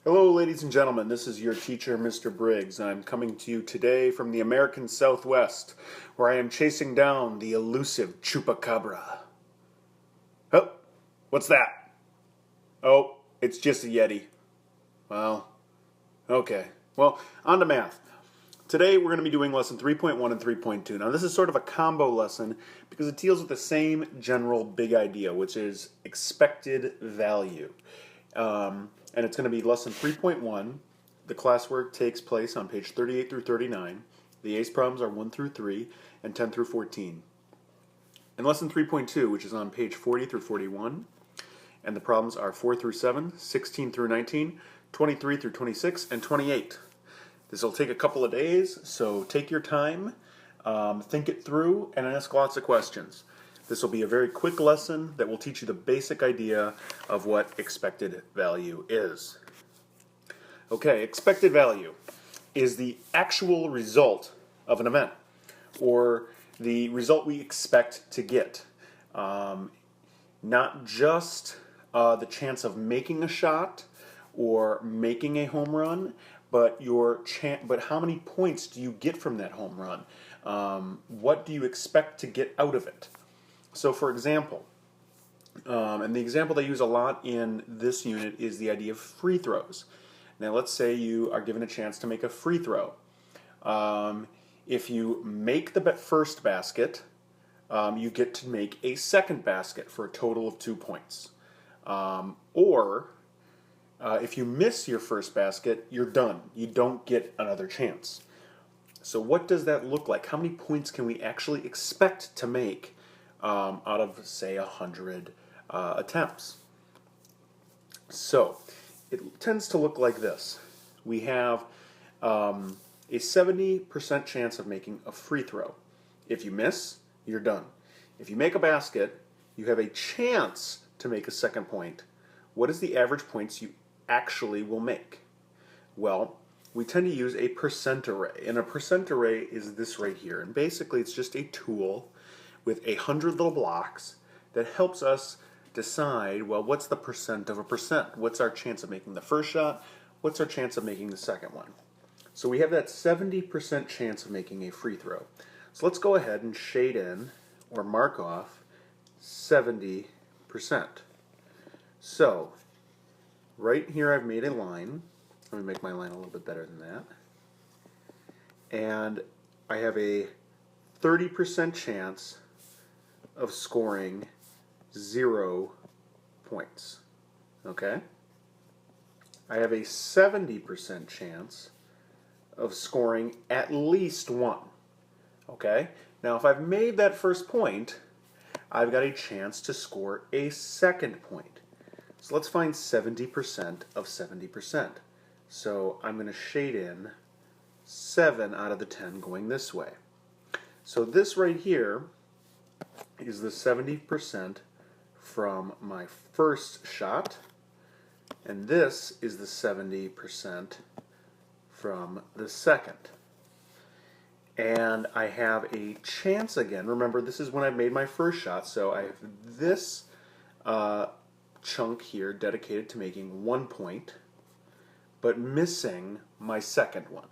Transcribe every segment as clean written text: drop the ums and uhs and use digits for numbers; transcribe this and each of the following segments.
Hello, ladies and gentlemen. This is your teacher, Mr. Briggs. I'm coming to you today from the American Southwest, where I am chasing down the elusive chupacabra. Oh, what's that? Oh, it's just a Yeti. Well, okay. Well, on to math. Today we're going to be doing lesson 3.1 and 3.2. Now, this is sort of a combo lesson because it deals with the same general big idea, which is expected value. And it's going to be lesson 3.1. The classwork takes place on page 38 through 39. The ACE problems are 1 through 3 and 10 through 14. And lesson 3.2, which is on page 40 through 41, and the problems are 4 through 7, 16 through 19, 23 through 26, and 28. This will take a couple of days, so take your time, think it through, and ask lots of questions. This will be a very quick lesson that will teach you the basic idea of what expected value is. Okay, expected value is the actual result of an event, or the result we expect to get. Not just the chance of making a shot or making a home run, but how many points do you get from that home run? What do you expect to get out of it? So for example, and the example they use a lot in this unit is the idea of free throws. Now let's say you are given a chance to make a free throw. If you make the first basket, you get to make a second basket for a total of 2 points. If you miss your first basket, you're done. You don't get another chance. So what does that look like? How many points can we actually expect to make out of, say, 100 attempts? So it tends to look like this. We have a 70% chance of making a free throw. If you miss, you're done. If you make a basket, you have a chance to make a second point. What is the average points you actually will make? Well, we tend to use a percent array, and a percent array is this right here. And basically it's just a tool with 100 little blocks that helps us decide, well, what's the percent of a percent? What's our chance of making the first shot? What's our chance of making the second one? So we have that 70% chance of making a free throw. So let's go ahead and shade in or mark off 70%. So right here I've made a line. Let me make my line a little bit better than that. And I have a 30% chance of scoring 0 points. Okay? I have a 70% chance of scoring at least 1. Okay? Now if I've made that first point, I've got a chance to score a second point. So let's find 70% of 70%. So I'm going to shade in 7 out of the 10 going this way. So this right here is the 70% from my first shot, and this is the 70% from the second. And I have a chance again. Remember, this is when I made my first shot, so I have this chunk here dedicated to making 1 point, but missing my second one.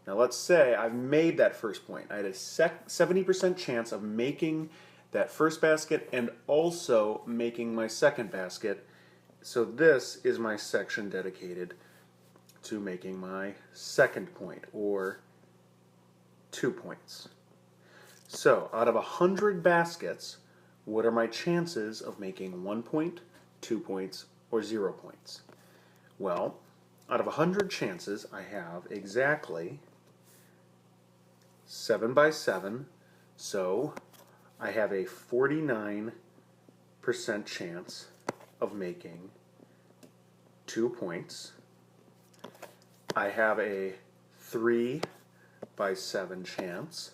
Now let's say I've made that first point. I had a 70% chance of making that first basket and also making my second basket. So this is my section dedicated to making my second point, or 2 points. So out of 100 baskets, what are my chances of making 1 point, 2 points, or 0 points? Well, out of 100 chances, I have exactly 7 by 7, so I have a 49% chance of making 2 points. I have a 3 by 7 chance,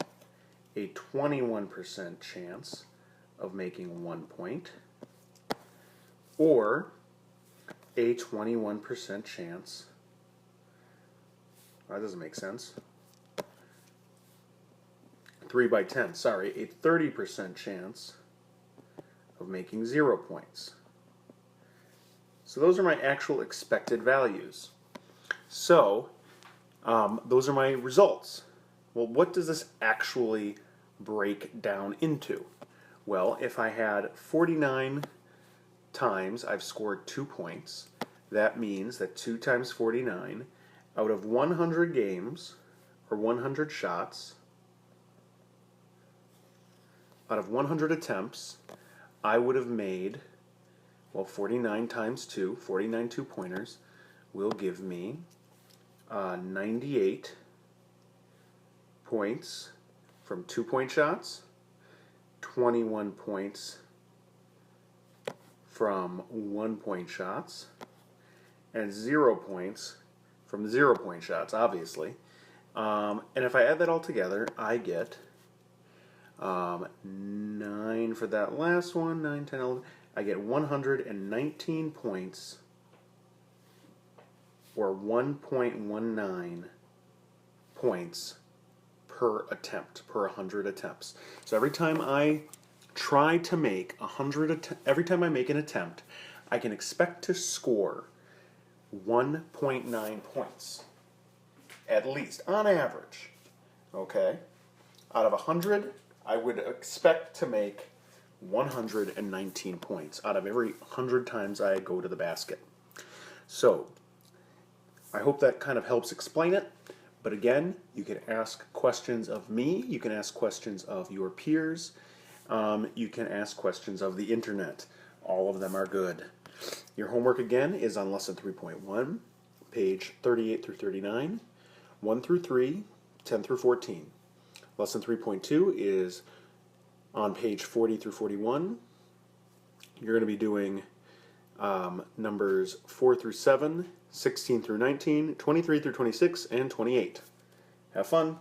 a 21% chance of making 1 point, or a 21% chance, that doesn't make sense, 3 by 10, sorry, a 30% chance of making 0 points. So those are my actual expected values. So those are my results. Well, what does this actually break down into? Well, if I had 49 times I've scored 2 points, that means that 2 times 49, out of 100 games, or 100 shots, out of 100 attempts, I would have made, well, 49 times 2, 49 two-pointers, will give me 98 points from 2-point shots, 21 points from 1-point shots, and 0 points from 0-point shots, obviously. And if I add that all together, I get 9 for that last one, 9, 10, 11. I get 119 points, or 1.19 points per attempt, per 100 attempts. So every time I try to make every time I make an attempt, I can expect to score 1.9 points, at least, on average. Okay? Out of 100, I would expect to make 119 points out of every 100 times I go to the basket. So, I hope that kind of helps explain it. But again, you can ask questions of me, you can ask questions of your peers, you can ask questions of the internet. All of them are good. Your homework again is on lesson 3.1, page 38 through 39, 1 through 3, 10 through 14. Lesson 3.2 is on page 40 through 41. You're going to be doing numbers 4 through 7, 16 through 19, 23 through 26, and 28. Have fun.